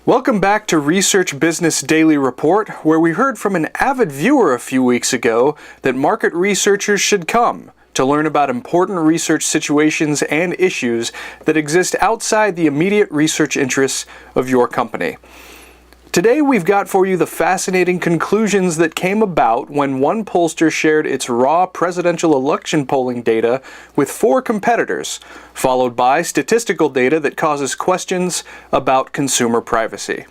Welcome back to Research Business Daily Report, where we heard from an avid viewer a few weeks ago that market researchers should come to learn about important research situations and issues that exist outside the immediate research interests of your company. Today we've got for you the fascinating conclusions that came about when one pollster shared its raw presidential election polling data with 4 competitors, followed by statistical data that causes questions about consumer privacy.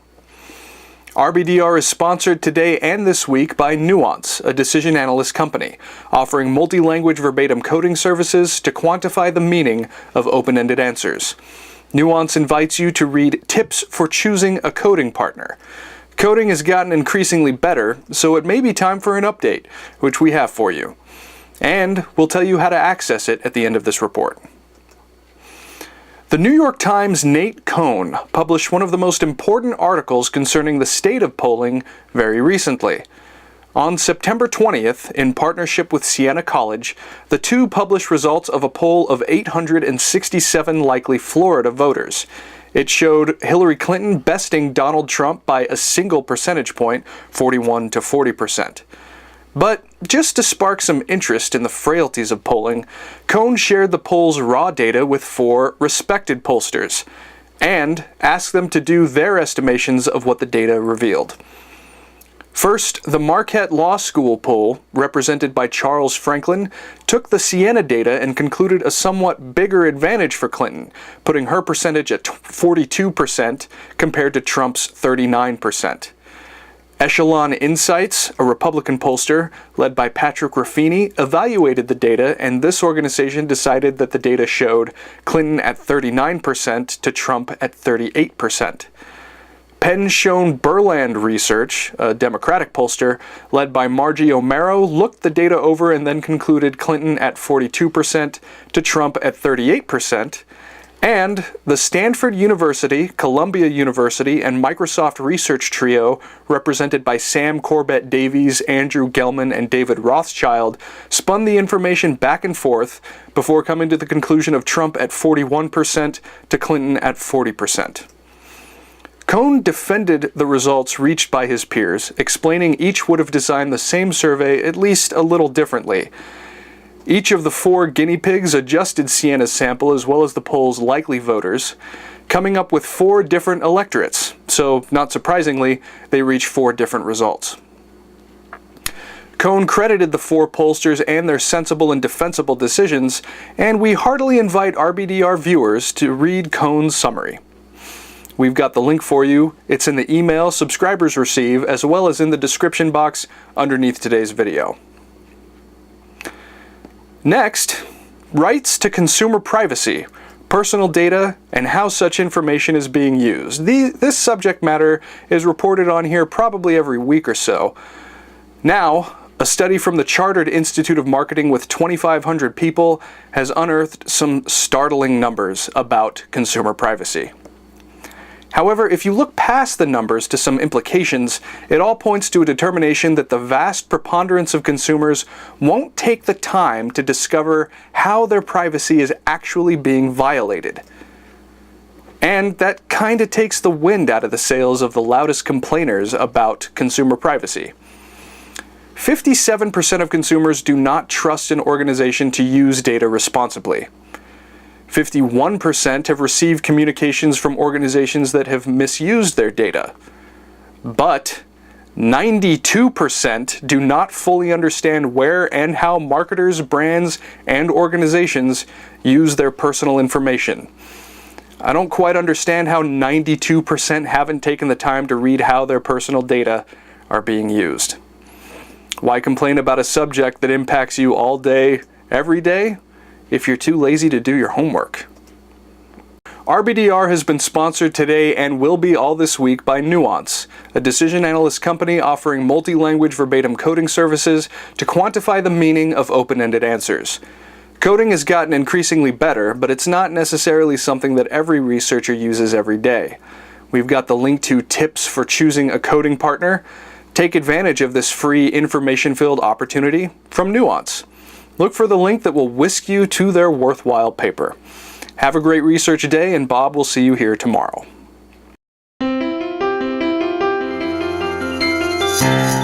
RBDR is sponsored today and this week by Nuance, a decision analyst company, offering multi-language verbatim coding services to quantify the meaning of open-ended answers. Nuance invites you to read tips for choosing a coding partner. Coding has gotten increasingly better, so it may be time for an update, which we have for you. And we'll tell you how to access it at the end of this report. The New York Times' Nate Cohn published one of the most important articles concerning the state of polling very recently. On September 20th, in partnership with Siena College, the two published results of a poll of 867 likely Florida voters. It showed Hillary Clinton besting Donald Trump by a single percentage point, 41 to 40%. But just to spark some interest in the frailties of polling, Cohn shared the poll's raw data with 4 respected pollsters and asked them to do their estimations of what the data revealed. First, the Marquette Law School poll, represented by Charles Franklin, took the Siena data and concluded a somewhat bigger advantage for Clinton, putting her percentage at 42% compared to Trump's 39%. Echelon Insights, a Republican pollster led by Patrick Ruffini, evaluated the data, and this organization decided that the data showed Clinton at 39% to Trump at 38%. Penn-Schoen Berland Research, a Democratic pollster led by Margie O'Maro, looked the data over and then concluded Clinton at 42% to Trump at 38%. And the Stanford University, Columbia University, and Microsoft Research Trio, represented by Sam Corbett Davies, Andrew Gelman, and David Rothschild, spun the information back and forth before coming to the conclusion of Trump at 41% to Clinton at 40%. Cohn defended the results reached by his peers, explaining each would have designed the same survey at least a little differently. Each of the 4 guinea pigs adjusted Siena's sample as well as the poll's likely voters, coming up with 4 different electorates, so not surprisingly, they reached 4 different results. Cohn credited the 4 pollsters and their sensible and defensible decisions, and we heartily invite RBDR viewers to read Cohn's summary. We've got the link for you. It's in the email subscribers receive, as well as in the description box underneath today's video. Next, rights to consumer privacy, personal data, and how such information is being used. This subject matter is reported on here probably every week or so. Now, a study from the Chartered Institute of Marketing with 2,500 people has unearthed some startling numbers about consumer privacy. However, if you look past the numbers to some implications, it all points to a determination that the vast preponderance of consumers won't take the time to discover how their privacy is actually being violated. And that kind of takes the wind out of the sails of the loudest complainers about consumer privacy. 57% of consumers do not trust an organization to use data responsibly. 51% have received communications from organizations that have misused their data. But 92% do not fully understand where and how marketers, brands, and organizations use their personal information. I don't quite understand how 92% haven't taken the time to read how their personal data are being used. Why complain about a subject that impacts you all day, every day, if you're too lazy to do your homework? RBDR has been sponsored today and will be all this week by Nuance, a decision analyst company offering multi-language verbatim coding services to quantify the meaning of open-ended answers. Coding has gotten increasingly better, but it's not necessarily something that every researcher uses every day. We've got the link to tips for choosing a coding partner. Take advantage of this free information-filled opportunity from Nuance. Look for the link that will whisk you to their worthwhile paper. Have a great research day, and Bob will see you here tomorrow. you.